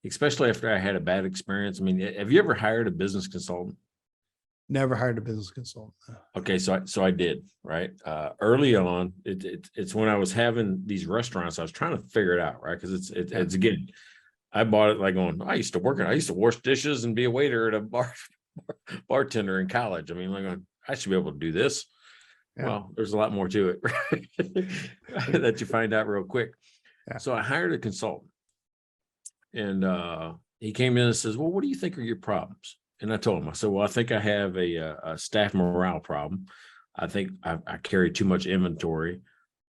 especially after I had a bad experience. I mean, have you ever hired a business consultant? Never hired a business consultant. Okay, so I did, right. Early on, it's when I was having these restaurants, I was trying to figure it out, right? Because it's again, I bought it like going, I used to wash dishes and be a waiter at a bartender in college. I mean, like I should be able to do this. Yeah. Well, there's a lot more to it that you find out real quick. Yeah. So I hired a consultant, and he came in and says, well, what do you think are your problems? And I told him, I said, well, I think I have a staff morale problem. I think I carry too much inventory.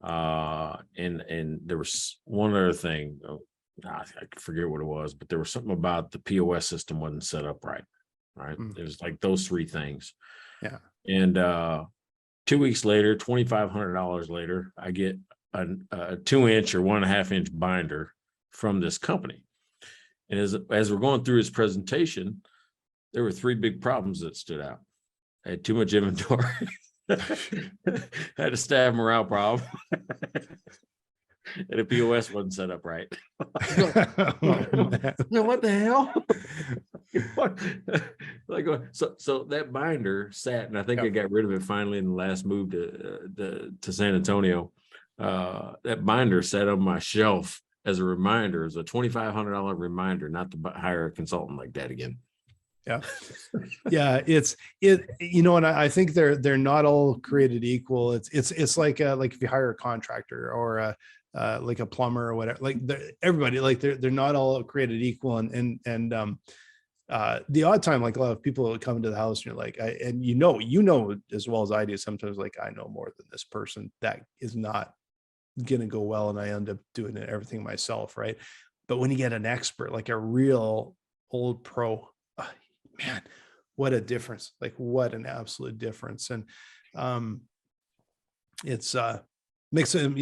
And there was one other thing, I forget what it was, but there was something about the POS system wasn't set up right. Right. It was like those three things. Yeah. And 2 weeks later, $2,500 later, I get a 2-inch or 1.5-inch binder from this company. And as we're going through his presentation, there were 3 big problems that stood out. I had too much inventory. I had a staff morale problem. And the POS wasn't set up right. What the hell? So that binder sat, and I think I got rid of it finally in the last move to San Antonio. That binder sat on my shelf as a reminder, as a $2,500 reminder not to hire a consultant like that again. Yeah. Yeah. And I think they're not all created equal. It's like if you hire a contractor or like a plumber or whatever, like everybody, like they're not all created equal. And the odd time, like a lot of people come into the house and you're like, as well as I do, sometimes like I know more than this person, that is not going to go well. And I end up doing everything myself. Right. But when you get an expert, like a real old pro, man, what a difference. Like what an absolute difference. And it's makes a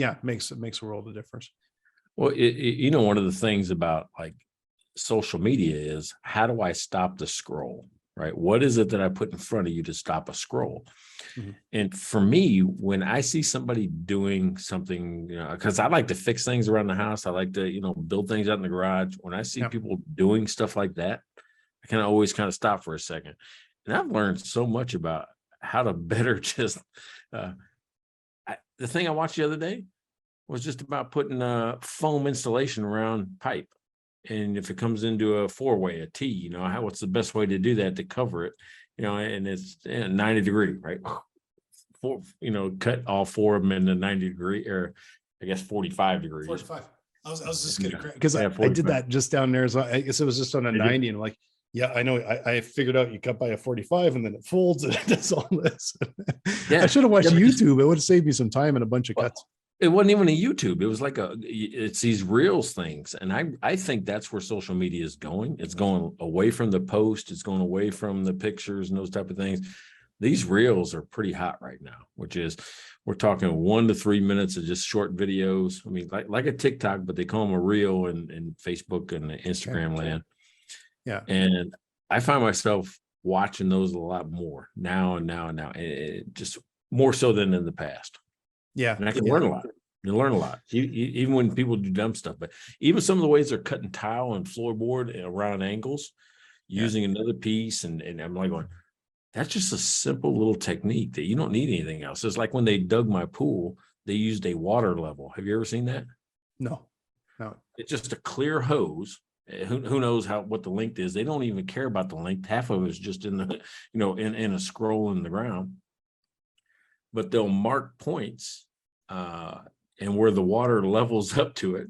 world of difference. Well, one of the things about like social media is, how do I stop the scroll, right? What is it that I put in front of you to stop a scroll? Mm-hmm. And for me, when I see somebody doing something, because I like to fix things around the house, I like to, build things out in the garage. When I see people doing stuff like that, I can always kind of stop for a second. And I've learned so much about how to better just, the thing I watched the other day was just about putting a foam installation around pipe. And if it comes into a 4-way, a T, what's the best way to do that to cover it? And it's 90 degree, right? Cut all 4 of them into 90 degree, or I guess 45 degrees. 45. I was just gonna because I did that just down there. So I guess it was just on a 90, and I'm like, yeah, I know. I figured out you cut by a 45 and then it folds and it does all this. Yeah. I should have watched YouTube. It would have saved me some time and a bunch of cuts. It wasn't even a YouTube. It was like it's these reels things. And I think that's where social media is going. It's going away from the post. It's going away from the pictures and those type of things. These reels are pretty hot right now, which is, we're talking 1 to 3 minutes of just short videos. I mean, like a TikTok, but they call them a reel in Facebook and Instagram land. Yeah. And I find myself watching those a lot more now. It just more so than in the past. Yeah. And I can learn a lot. You learn a lot, even when people do dumb stuff. But even some of the ways they're cutting tile and floorboard around angles, using another piece. And I'm like going, That's just a simple little technique that you don't need anything else. It's like when they dug my pool, they used a water level. Have you ever seen that? No, no. It's just a clear hose. Who knows what the length is? They don't even care about the length. Half of it is just in the, in a scroll in the ground. But they'll mark points, and where the water levels up to it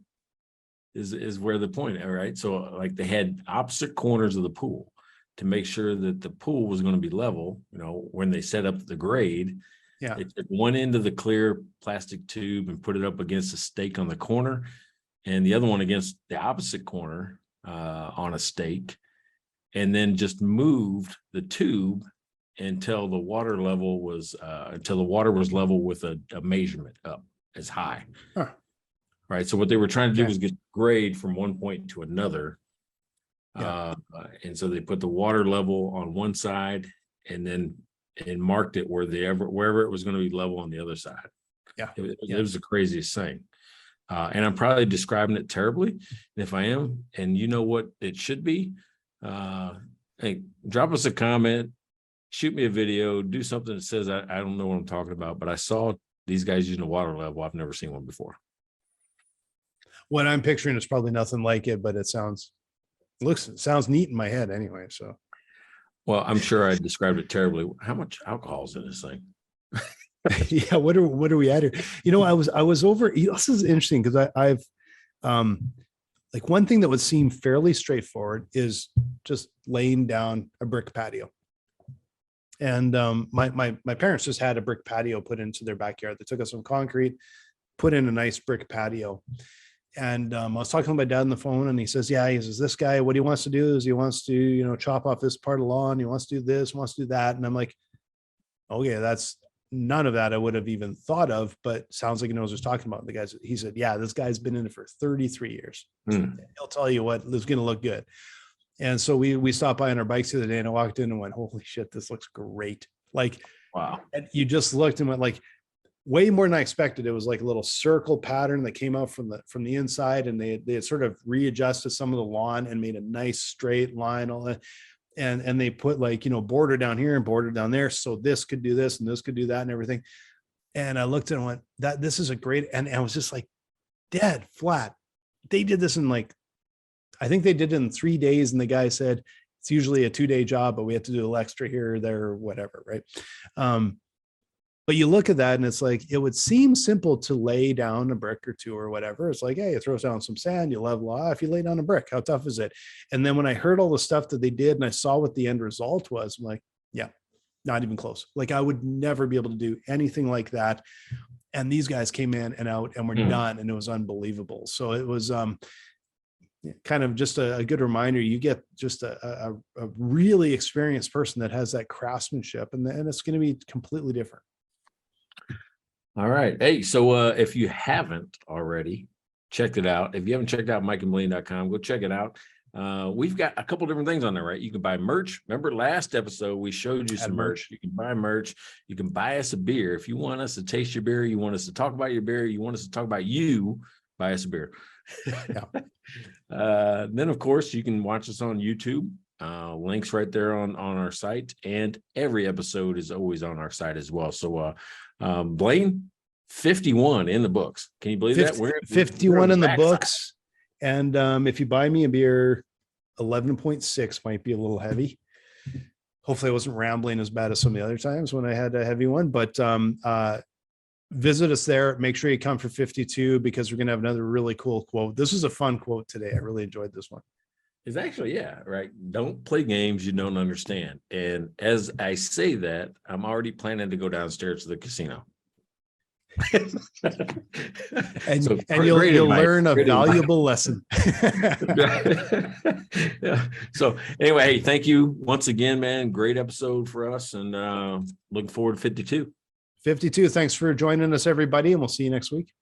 is where the point. All right. So like they had opposite corners of the pool to make sure that the pool was going to be level, when they set up the grade. Yeah. They took one end of the clear plastic tube and put it up against a stake on the corner, and the other one against the opposite corner on a stake, and then just moved the tube until the water was level with a measurement up as high. Huh. Right. So what they were trying to do was get grade from one point to another. Yeah. And so they put the water level on one side and marked it wherever it was going to be level on the other side. Yeah. It was the craziest thing. And I'm probably describing it terribly. And if I am, and you know what it should be, hey, drop us a comment, shoot me a video, do something that says I don't know what I'm talking about, but I saw these guys using a water level. I've never seen one before. What I'm picturing is probably nothing like it, but it sounds neat in my head anyway. So, well, I'm sure I described it terribly. How much alcohol is in this thing? yeah. What are we at here? I was over. This is interesting because I've like one thing that would seem fairly straightforward is just laying down a brick patio. And my parents just had a brick patio put into their backyard. They took us some concrete, put in a nice brick patio. And I was talking to my dad on the phone, and he says, this guy, what he wants to do is he wants to, chop off this part of the lawn. He wants to do this, wants to do that. And I'm like, okay, that's none of that I would have even thought of, but sounds like he knows what he's talking about. The guys, he said, yeah, this guy's been in it for 33 years. He'll tell you what, it's going to look good. And so we stopped by on our bikes the other day, and I walked in and went, holy shit, this looks great. Like, wow. And you just looked and went like, way more than I expected. It was like a little circle pattern that came out from the inside, and they had sort of readjusted some of the lawn and made a nice straight line, all that. And they put like, border down here and border down there. So this could do this and this could do that and everything. And I looked and went, this is a great, and I was just like dead flat. They did this in I think they did it in 3 days. And the guy said, it's usually a 2-day job, but we have to do a little extra here or there or whatever. Right. But you look at that and it's like, it would seem simple to lay down a brick or two or whatever. It's like, hey, it throws down some sand, you level off. If you lay down a brick, how tough is it? And then when I heard all the stuff that they did and I saw what the end result was, I'm like, yeah, not even close. Like I would never be able to do anything like that. And these guys came in and out and were done, and it was unbelievable. So it was kind of just a good reminder. You get just a really experienced person that has that craftsmanship, and it's going to be completely different. All right. Hey, so if you haven't already checked it out, if you haven't checked out mikeandblaine.com, go check it out. We've got a couple different things on there, right? You can buy merch. Remember last episode, we showed you some merch. You can buy merch. You can buy us a beer. If you want us to taste your beer, you want us to talk about your beer, you want us to talk about you, buy us a beer. Then, of course, you can watch us on YouTube. Links right there on our site. And every episode is always on our site as well. So, Blaine, 51 in the books. Can you believe that? We're 51 in the books. And if you buy me a beer, 11.6 might be a little heavy. Hopefully I wasn't rambling as bad as some of the other times when I had a heavy one, but visit us there. Make sure you come for 52, because we're going to have another really cool quote. This is a fun quote today. I really enjoyed this one. It's actually, yeah, right. Don't play games you don't understand. And as I say that, I'm already planning to go downstairs to the casino. and you'll learn a valuable lesson. Yeah. So anyway, hey, thank you once again, man. Great episode for us, and looking forward to 52. 52. Thanks for joining us, everybody, and we'll see you next week.